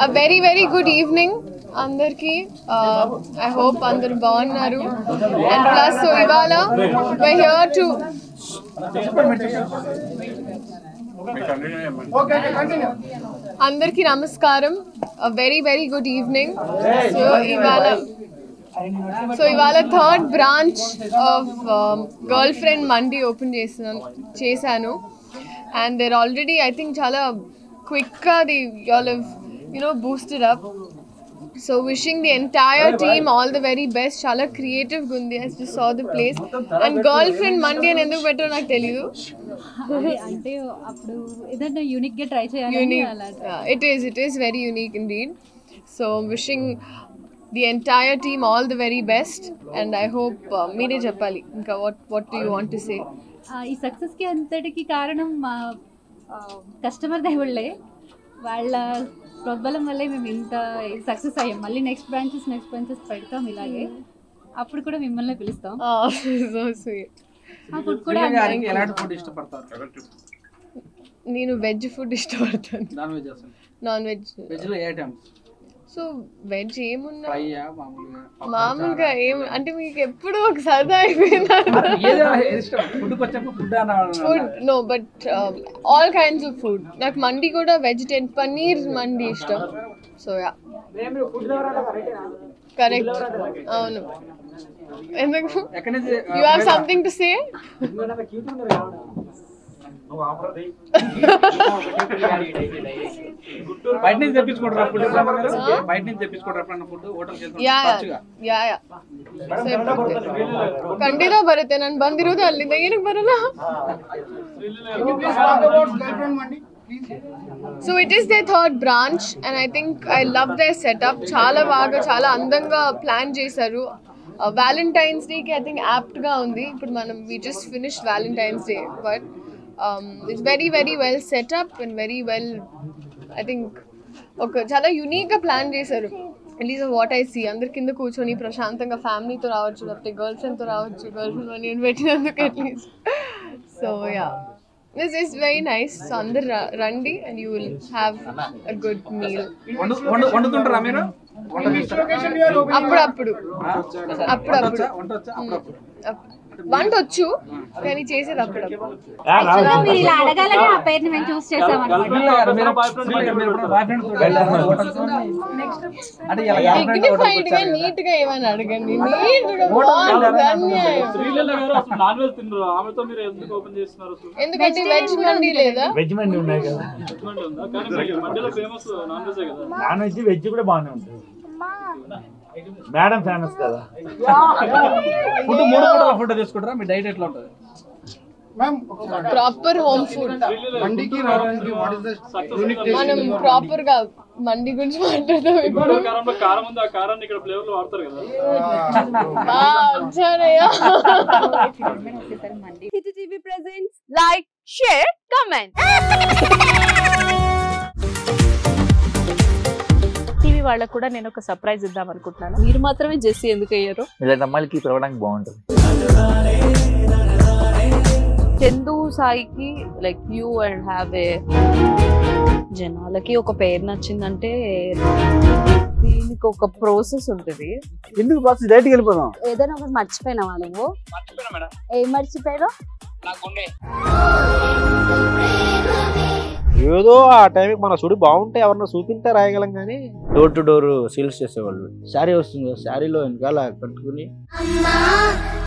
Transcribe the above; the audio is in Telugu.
A very very good evening andarki. I hope andaru bagunaru. And plus so ivala we're here to andarki namaskaram. A very very good evening. So ivala third branch of Girlfriend Mandi open chesanu. And they're already, I think, chala quicker. Y'all have, boosted up. So wishing the entire team all the very best. Chala creative gundi. I just saw the place. And Girlfriend Mandi and enduku betro naku teliyadu. Ante appudu edanna unique ga try cheyalani Unique. ala. It is very unique indeed. So wishing the entire team all the very best. And I hope meere cheppali. Inka what do you want to say? ఈ సక్సెస్కి అంతటికి కారణం మా కస్టమర్ దేవుళ్ళే. వాళ్ళ ప్రోద్బలం వల్లే మేము ఇంత సక్సెస్ అయ్యాం. మళ్ళీ నెక్స్ట్ బ్రాంచెస్ పెడతాం ఇలాగే. అప్పుడు కూడా మిమ్మల్ని పిలుస్తాం. So sweet. ఫుడ్ కూడా ఎలాంటి ఫుడ్ ఇష్టపడతారు? నేను వెజ్ ఫుడ్ ఇష్టపడతాను. నాన్ వెజ్ అసలు నాన్ వెజ్. వెజ్ లో ఏ ఐటమ్స్? సో వెజ్ ఏమున్నా ఫ్రైయా మామూలుగా ఏం అంటే మీకు ఎప్పుడు ఒక సరదా అయిపోయిందా? Food no but all kinds of food. నాకు మండి కూడా వెజిటేరియన్ పన్నీర్ మండి ఇష్టం. So ya correct. అవును. ఎందుకు? You have something to say? బయట నుంచి తెప్పించుకుంటారా ఫుడ్? బయట నుంచి తెప్పించుకుంటారా ఫుడ్? హోటల్కి ಯಾ ಖಂಡಿತ ಬರುತ್ತೆ. ನಾನು ಬಂದಿರೋದು ಅಲ್ಲಿಂದ. ಏನಕ್ಕೆ ಬರಲ್ಲ? So it is their third branch and I think I love their setup. Chala baga chala andanga plan chesaru. Valentine's Day ki I think apt ga undi. Ippudu manam we just finished Valentine's Day but it's very very well set up and very well I think okay chala unique ga plan chesaru. At least what I see అందరి కింద కూర్చొని ప్రశాంతంగా ఫ్యామిలీతో రావచ్చు, లేకపోతే గర్ల్ ఫ్రెండ్తో రావచ్చు. గర్ల్ ఫ్రెండ్ అని పెట్టినందుకు at least. So yeah this is very nice. So అందరు రండి and you will have a good meal. వండుతుంటారా మీరు? అప్పుడప్పుడు వంట వచ్చు కానీ చేసేది అప్పుడప్పుడు. మీరు ఇలా అడగాలని ఆ పేరుని మేము చూస్ చేసాం అన్నమాట. డిగ్నిఫైడ్ గా నీట్ గా ఏమైనా అడగండి. నీట్ గా బాగుంటుంది. ఎందుకంటే వెజ్ మండి లేదా? వెజ్ మండి ఉన్నాయి కదా. నాన్ వెజ్ వెజ్ కూడా బాగానే ఉంటుంది. మేడం ఫేమస్ కదా. ఫుడ్ 3 పూటల ఫుడ్ తీసుకుంటారా? మీ డైట్ ఎట్లా ఉంటుంది? Proper home food. మనం ప్రాపర్ గా మండి గురించి మాట్లాడదాం ఇప్పుడు. Hit TV presents like, share, comment. TV వాళ్ళకు కూడా నేను ఒక సర్ప్రైజ్ ఇద్దాం అనుకుంటున్నాను. మీరు మాత్రమే జెస్సీ ఎందుకు అయ్యారు? ఇలాంటి అమ్మాయిలకి పిలవడానికి బాగుంటుంది. చందు సాయికి like you and have a జనాలకి ఒక పేరు నచ్చిందంటే దీనికి ఒక ప్రాసెస్ ఉంటుంది. ఎందుకు బాక్స్ డైరెక్ట్ వెళ్ళిపోదాం? ఏదైనా ఒకటి మర్చిపోయినావా నువ్వు? ఏం మర్చిపోయావు? ఏదో ఆ టైంకి మన సుడి బాగుంటే ఎవరన్నా చూపింటే రాయగలం కానీ డోర్ టు డోర్ సేల్స్ చేసేవాళ్ళు. శారీ వస్తుంది, శారీలో వెనకాల కట్టుకుని